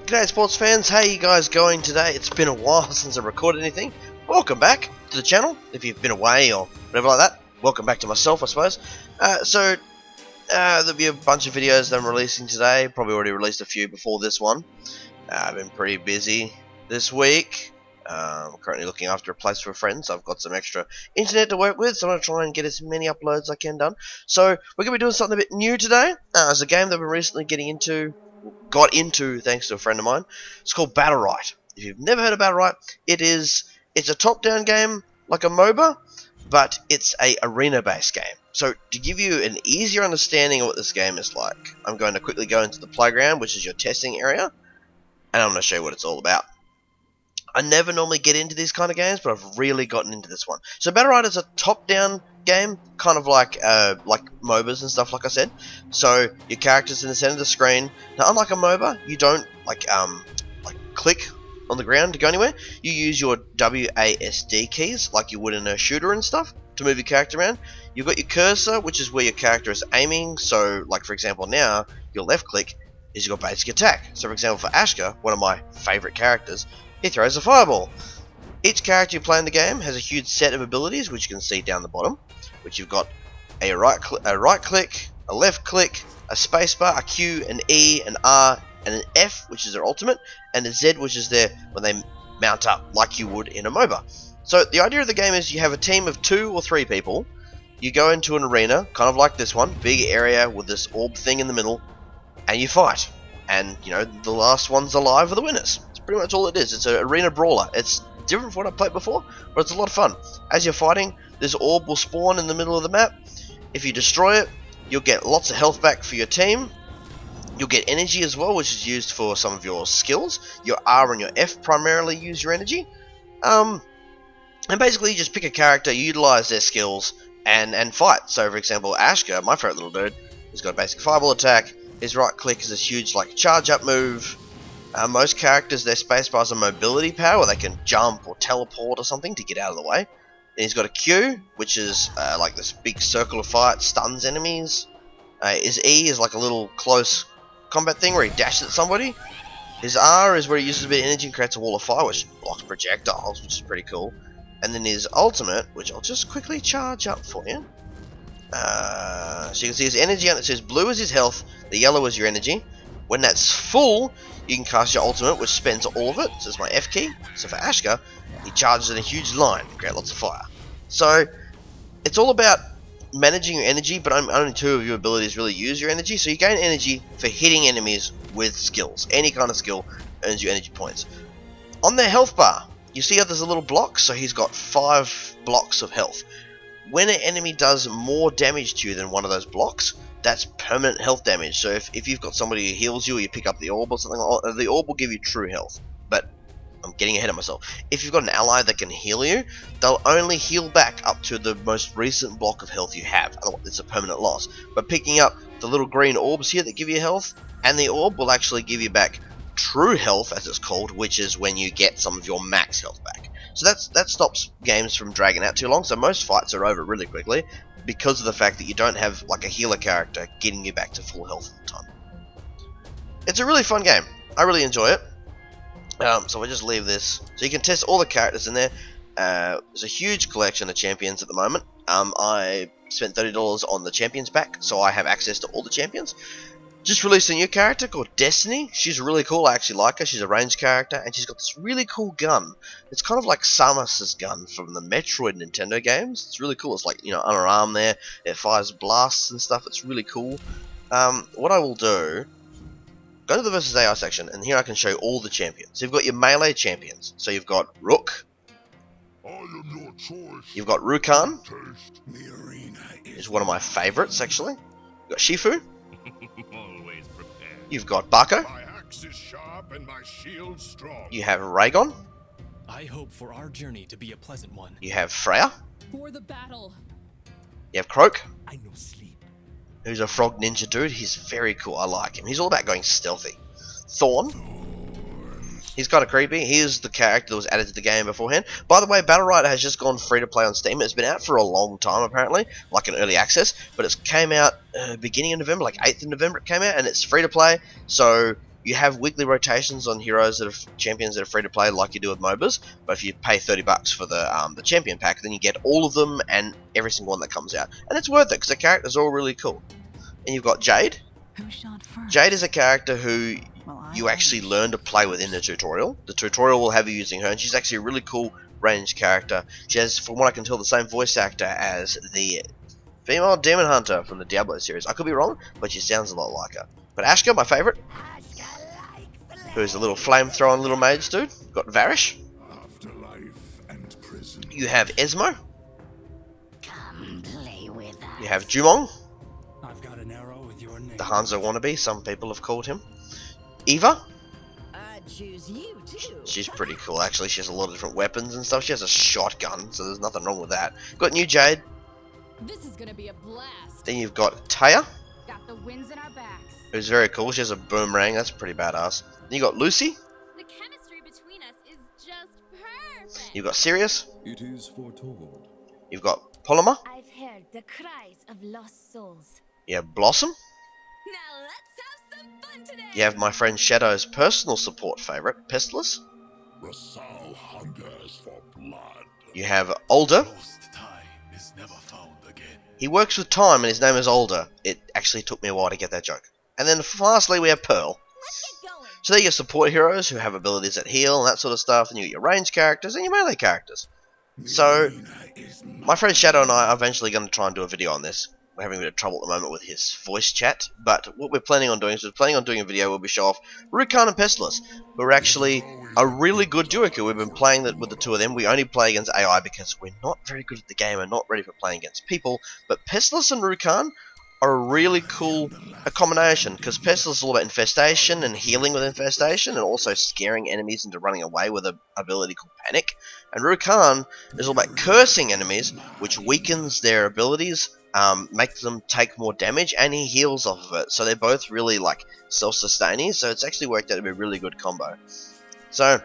G'day sports fans, how you guys going today? It's been a while since I recorded anything. Welcome back to the channel, if you've been away or whatever like that. Welcome back to myself, I suppose. There'll be a bunch of videos that I'm releasing today. Probably already released a few before this one. I've been pretty busy this week. I'm currently looking after a place for a friend, so I've got some extra internet to work with, so I'm going to try and get as many uploads as I can done. So we're going to be doing something a bit new today. It's a game that we're recently got into thanks to a friend of mine. It's called Battlerite. If you've never heard of Battlerite, it's a top-down game like a MOBA, but it's a arena-based game. So to give you an easier understanding of what this game is like, I'm going to quickly go into the playground, which is your testing area, and I'm going to show you what it's all about. I never normally get into these kind of games, but I've really gotten into this one. So Battlerite is a top-down game, kind of like MOBAs and stuff, like I said. So your character's in the center of the screen. Now, unlike a MOBA, you don't like click on the ground to go anywhere. You use your WASD keys, like you would in a shooter and stuff, to move your character around. You've got your cursor, which is where your character is aiming. So, like for example, now your left click is your basic attack. So, for example, for Ashka, one of my favorite characters, he throws a fireball. Each character you play in the game has a huge set of abilities, which you can see down the bottom, which you've got a right click, a left click, a spacebar, a Q, an E, an R, and an F, which is their ultimate, and a Z, which is their when they mount up, like you would in a MOBA. So the idea of the game is you have a team of 2 or 3 people. You go into an arena, kind of like this one, big area with this orb thing in the middle, and you fight. And, you know, the last ones alive are the winners. It's pretty much all it is. It's an Arena Brawler. It's different from what I've played before, but it's a lot of fun. As you're fighting, this orb will spawn in the middle of the map. If you destroy it, you'll get lots of health back for your team. You'll get energy as well, which is used for some of your skills. Your R and your F primarily use your energy. And basically you just pick a character, utilize their skills, and fight. So for example, Ashka, my favorite little dude, has got a basic fireball attack. His right click is this huge like charge up move. Most characters, their spacebar is a mobility power, where they can jump or teleport or something to get out of the way. Then he's got a Q, which is like this big circle of fire, stuns enemies. His E is like a little close combat thing where he dashes at somebody. His R is where he uses a bit of energy and creates a wall of fire, which blocks projectiles, which is pretty cool. And then his ultimate, which I'll just quickly charge up for you. So you can see his energy, and it says blue is his health, the yellow is your energy. When that's full, you can cast your ultimate, which spends all of it. So it's my F key. So for Ashka, he charges in a huge line to create lots of fire. So it's all about managing your energy, but only 2 of your abilities really use your energy. So you gain energy for hitting enemies with skills. Any kind of skill earns you energy points. On their health bar, you see how there's a little block? So he's got 5 blocks of health. When an enemy does more damage to you than one of those blocks, that's permanent health damage. So if you've got somebody who heals you, or you pick up the orb or something like that, the orb will give you true health. But I'm getting ahead of myself. If you've got an ally that can heal you, they'll only heal back up to the most recent block of health you have. Otherwise, it's a permanent loss. But picking up the little green orbs here that give you health, and the orb will actually give you back true health, as it's called, which is when you get some of your max health back. So that stops games from dragging out too long. So most fights are over really quickly, because of the fact that you don't have like a healer character getting you back to full health all the time. It's a really fun game. I really enjoy it. So we'll just leave this. So you can test all the characters in there. There's a huge collection of champions at the moment. I spent $30 on the champions pack, so I have access to all the champions. Just released a new character called Destiny. She's really cool. I actually like her. She's a ranged character, and she's got this really cool gun. It's kind of like Samus's gun from the Metroid Nintendo games. It's really cool. It's like, you know, on her arm there. It fires blasts and stuff. It's really cool. What I will do, go to the versus AI section, and here I can show you all the champions. So you've got your melee champions. So you've got Rook. You've got Rukan. Is one of my favorites, actually. You've got Shifu. You've got Bako. My axe is sharp and my shield strong. You have Raygon. I hope for our journey to be a pleasant one. You have Freya. For the battle. You have Croak, I no sleep. who's a frog ninja dude. He's very cool. I like him. He's all about going stealthy. Thorn. He's kind of creepy. He is the character that was added to the game beforehand. By the way, Battlerite has just gone free to play on Steam. It's been out for a long time, apparently, like an early access, but it came out beginning of November, like 8th of November it came out, and it's free to play. So you have weekly rotations on heroes that are champions that are free to play, like you do with MOBAs. But if you pay $30 for the champion pack, then you get all of them and every single one that comes out, and it's worth it because the characters are all really cool. And you've got Jade. Who shot first? Jade is a character who you actually learn to play with in the tutorial. The tutorial will have you using her, and she's actually a really cool ranged character. She has, from what I can tell, the same voice actor as the female demon hunter from the Diablo series. I could be wrong, but she sounds a lot like her. But Ashka, my favourite, who's a little flame-throwing little mage dude. Got Varish. Afterlife and prison. You have Esmo. Come play with us. You have Jumong, I've got an arrow with your name. the Hanzo wannabe, some people have called him. Eva. I'd choose you too. She's pretty cool actually. She has a lot of different weapons and stuff. She has a shotgun, so there's nothing wrong with that. Got new Jade. This is gonna be a blast. Then you've got Taya, Got the winds in our backs. who's very cool. She has a boomerang. That's pretty badass. Then you got Lucy. The chemistry between us is just perfect. You've got Sirius. It is foretold. You've got Polymer. I've heard the cries of lost souls. You have Blossom. Now let's have some fun today. You have my friend Shadow's personal support favourite, Pestilus. Rasal hungers for blood. You have Older. Lost time is never found again. He works with time and his name is Older. It actually took me a while to get that joke. And then lastly we have Pearl. Let's get going. So they're your support heroes who have abilities that heal and that sort of stuff, and you get your ranged characters and your melee characters. So, my friend Shadow and I are eventually going to try and do a video on this. We're having a bit of trouble at the moment with his voice chat, but what we're planning on doing is we're planning on doing a video where we show off Rukan and Pestilus, who are actually a really good duo. We've been playing that with the two of them. We only play against AI because we're not very good at the game and not ready for playing against people, but Pestilus and Rukan are a really cool combination, because Pestilus is all about infestation and healing with infestation, and also scaring enemies into running away with an ability called Panic. And Rukan is all about cursing enemies, which weakens their abilities, makes them take more damage, and he heals off of it. So they're both really like self-sustaining, so it's actually worked out to be a really good combo. So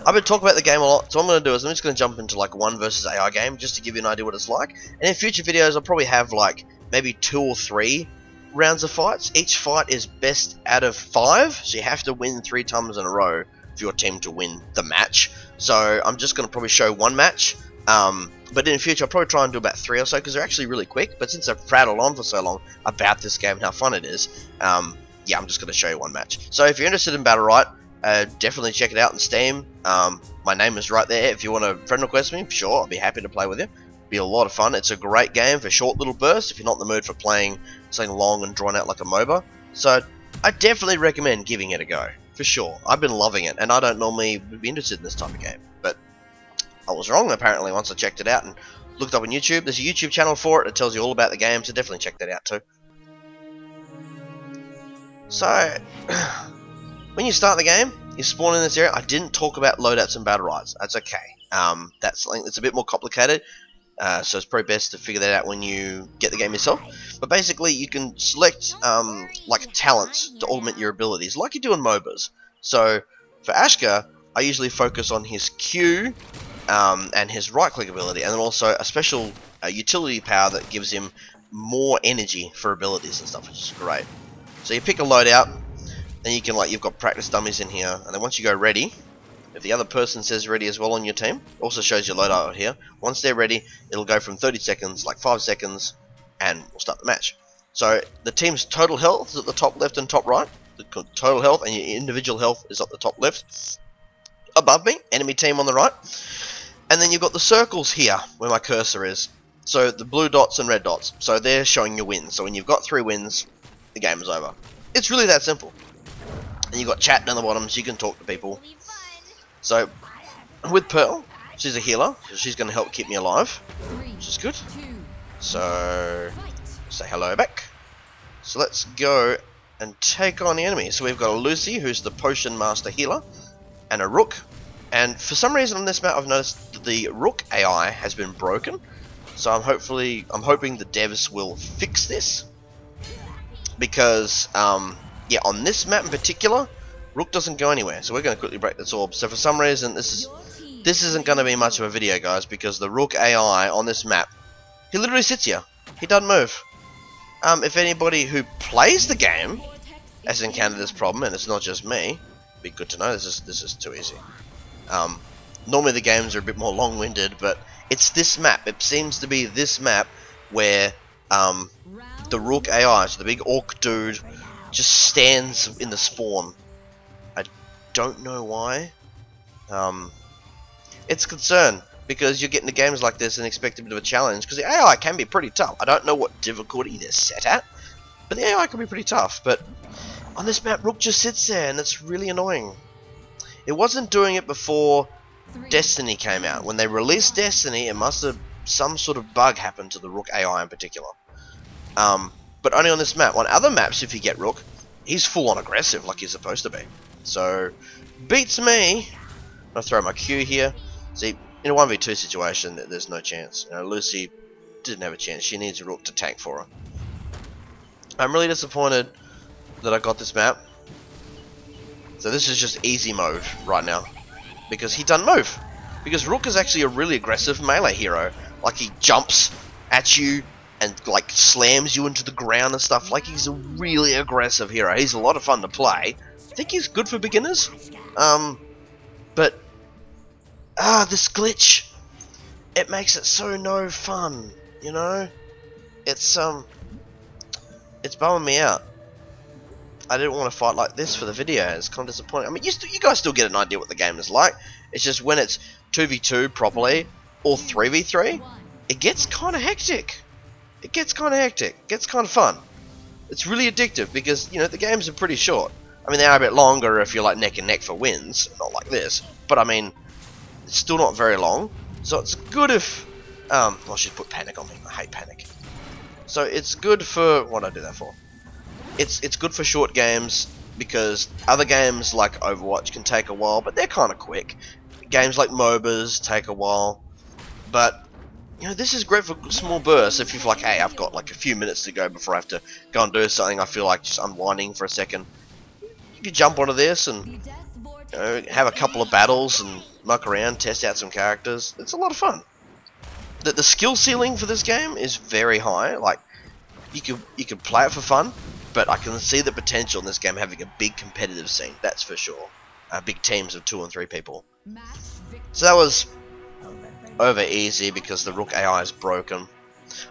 I've been talking about the game a lot, so what I'm going to do is I'm just going to jump into like 1 versus AI game just to give you an idea what it's like. And in future videos I'll probably have like maybe 2 or 3 rounds of fights. Each fight is best out of 5, so you have to win 3 times in a row for your team to win the match. So I'm just going to probably show 1 match, but in the future I'll probably try and do about 3 or so, because they're actually really quick. But since I've prattled on for so long about this game and how fun it is, yeah, I'm just going to show you 1 match. So if you're interested in Battlerite, definitely check it out on Steam. My name is right there. If you want to friend request me, sure, I'll be happy to play with you. Be a lot of fun. It's a great game for short little bursts if you're not in the mood for playing something long and drawn out like a MOBA. So I definitely recommend giving it a go, for sure. I've been loving it, and I don't normally be interested in this type of game, but I was wrong apparently once I checked it out and looked up on YouTube. There's a YouTube channel for it that tells you all about the game, so definitely check that out too. So when you start the game, you spawn in this area. I didn't talk about loadouts and battle rights. That's okay. That's something that's a bit more complicated. So it's probably best to figure that out when you get the game yourself. But basically you can select like talents to augment your abilities, like you do in MOBAs. So for Ashka, I usually focus on his Q and his right click ability, and then also a special utility power that gives him more energy for abilities and stuff, which is great. So you pick a loadout, then you can, like, you've got practice dummies in here, and then once you go ready, if the other person says ready as well on your team, it also shows your loadout here. Once they're ready, it'll go from 30 seconds, like 5 seconds, and we'll start the match. So the team's total health is at the top left and top right. The total health and your individual health is at the top left. Above me, enemy team on the right. And then you've got the circles here, where my cursor is. So the blue dots and red dots. So they're showing your wins. So when you've got 3 wins, the game is over. It's really that simple. And you've got chat down the bottom, so you can talk to people. So with Pearl, she's a healer, so she's going to help keep me alive, which is good. So say hello back. So let's go and take on the enemy. So we've got a Lucy, who's the potion master healer, and a Rook. And for some reason on this map I've noticed that the Rook AI has been broken. So I'm hoping the devs will fix this, because yeah, on this map in particular, Rook doesn't go anywhere. So we're going to quickly break this orb. So for some reason this isn't going to be much of a video, guys, because the Rook AI on this map, he literally sits here. He doesn't move. If anybody who plays the game has encountered this problem, and it's not just me. Be good to know. This is too easy. Normally the games are a bit more long-winded, but it's this map. It seems to be this map where the Rook AI, so the big orc dude, just stands in the spawn. I don't know why. It's a concern, because you get into games like this and expect a bit of a challenge, because the AI can be pretty tough. I don't know what difficulty they're set at, but the AI can be pretty tough. But on this map, Rook just sits there, and it's really annoying. It wasn't doing it before Destiny came out. When they released Destiny, it must have some sort of bug happened to the Rook AI in particular. But only on this map. On other maps, if you get Rook, he's full-on aggressive, like he's supposed to be. So, beats me. I'll throw my Q here. See, in a 1v2 situation, there's no chance. You know, Lucy didn't have a chance. She needs a Rook to tank for her. I'm really disappointed that I got this map. So this is just easy mode right now, because he doesn't move. Because Rook is actually a really aggressive melee hero. Like, he jumps at you and like slams you into the ground and stuff. Like, he's a really aggressive hero. He's a lot of fun to play. I think he's good for beginners. But this glitch, it makes it so no fun, you know? It's bumming me out. I didn't want to fight like this for the video. It's kind of disappointing. I mean, you guys still get an idea what the game is like. It's just when it's 2v2 properly or 3v3, it gets kind of hectic. It gets kind of hectic. It gets kind of fun. It's really addictive because, you know, the games are pretty short. I mean, they are a bit longer if you're like neck and neck for wins, not like this. But I mean, it's still not very long. So it's good if I should put panic on me. I hate panic. So it's good for what did I do that for? It's good for short games, because other games like Overwatch can take a while, but they're kind of quick. Games like MOBAs take a while, but you know, this is great for small bursts. If you're like, hey, I've got like a few minutes to go before I have to go and do something, I feel like just unwinding for a second, you can jump onto this and, you know, have a couple of battles and muck around, test out some characters. It's a lot of fun. The skill ceiling for this game is very high. Like, you could play it for fun, but I can see the potential in this game having a big competitive scene, that's for sure. Big teams of 2 and 3 people. So that was over easy because the Rook AI is broken.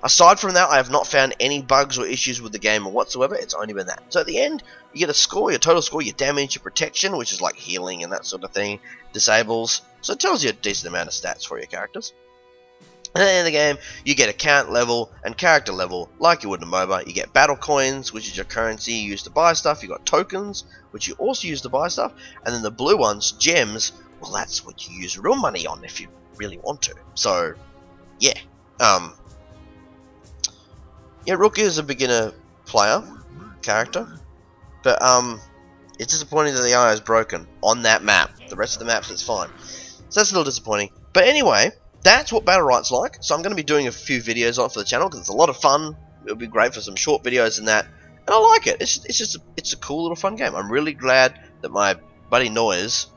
Aside from that, I have not found any bugs or issues with the game whatsoever. It's only been that. So at the end, you get a score, your total score, your damage, your protection, which is like healing and that sort of thing, disables. So it tells you a decent amount of stats for your characters. And at the end of the game, you get account level and character level, like you would in a MOBA. You get battle coins, which is your currency you use to buy stuff. You got tokens, which you also use to buy stuff. And then the blue ones, gems, well, that's what you use real money on if you really want to. So, yeah. Yeah, Rook is a beginner player character, but it's disappointing that the AI is broken on that map. The rest of the maps, it's fine. So that's a little disappointing. But anyway, that's what Battlerite's like. So I'm going to be doing a few videos on it for the channel because it's a lot of fun. It'll be great for some short videos and that. And I like it. It's a cool little fun game. I'm really glad that my buddy Noise,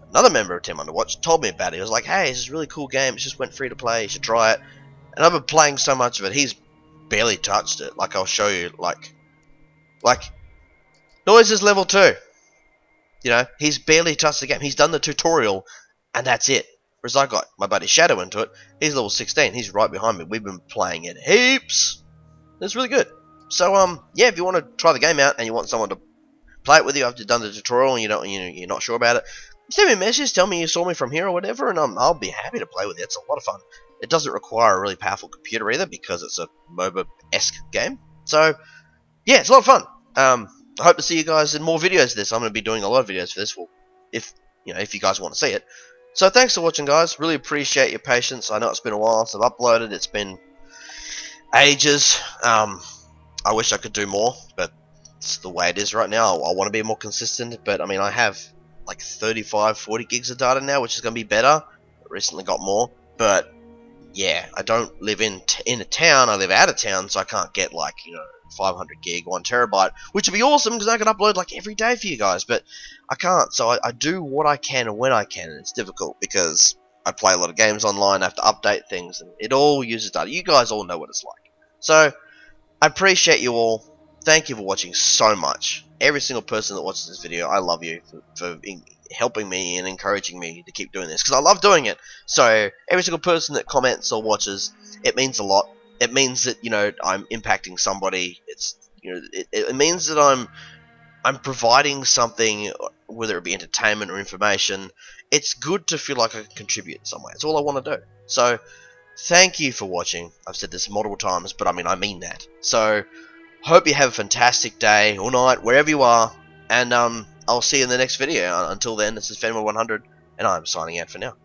another member of Team Underwatch, told me about it. He was like, hey, this is a really cool game. It just went free to play. You should try it. And I've been playing so much of it. He's barely touched it. Like, I'll show you. Like Noise is level 2. You know, he's barely touched the game. He's done the tutorial, and that's it. Whereas I got my buddy Shadow into it. He's level 16. He's right behind me. We've been playing it heaps. It's really good. So yeah, if you want to try the game out and you want someone to play it with you after you've done the tutorial and you're not sure about it, send me a message. Tell me you saw me from here or whatever, and I'll be happy to play with you. It's a lot of fun. It doesn't require a really powerful computer either because it's a MOBA-esque game. So yeah, it's a lot of fun. I hope to see you guys in more videos of this. I'm going to be doing a lot of videos for this. Well, if you guys want to see it. So thanks for watching, guys. Really appreciate your patience. I know it's been a while since I've uploaded. It's been ages. I wish I could do more, but it's the way it is right now. I want to be more consistent, but I mean, I have like 35, 40 gigs of data now, which is going to be better. I recently got more, but yeah, I don't live in a town. I live out of town, so I can't get like 500 gig, 1 terabyte, which would be awesome because I can upload like every day for you guys, but I can't. So I do what I can and when I can, and it's difficult because I play a lot of games online. I have to update things, and it all uses data. You guys all know what it's like. So I appreciate you all. Thank you for watching so much. every single person that watches this video, I love you for helping me and encouraging me to keep doing this, because I love doing it. So every single person that comments or watches, it means a lot. It means that, you know, I'm impacting somebody. It's, you know, it means that I'm providing something, whether it be entertainment or information. It's good to feel like I can contribute in some way. It's all I want to do. So thank you for watching. I've said this multiple times, but I mean that. So hope you have a fantastic day or night wherever you are, and I'll see you in the next video. Until then, this is Fenway100, and I'm signing out for now.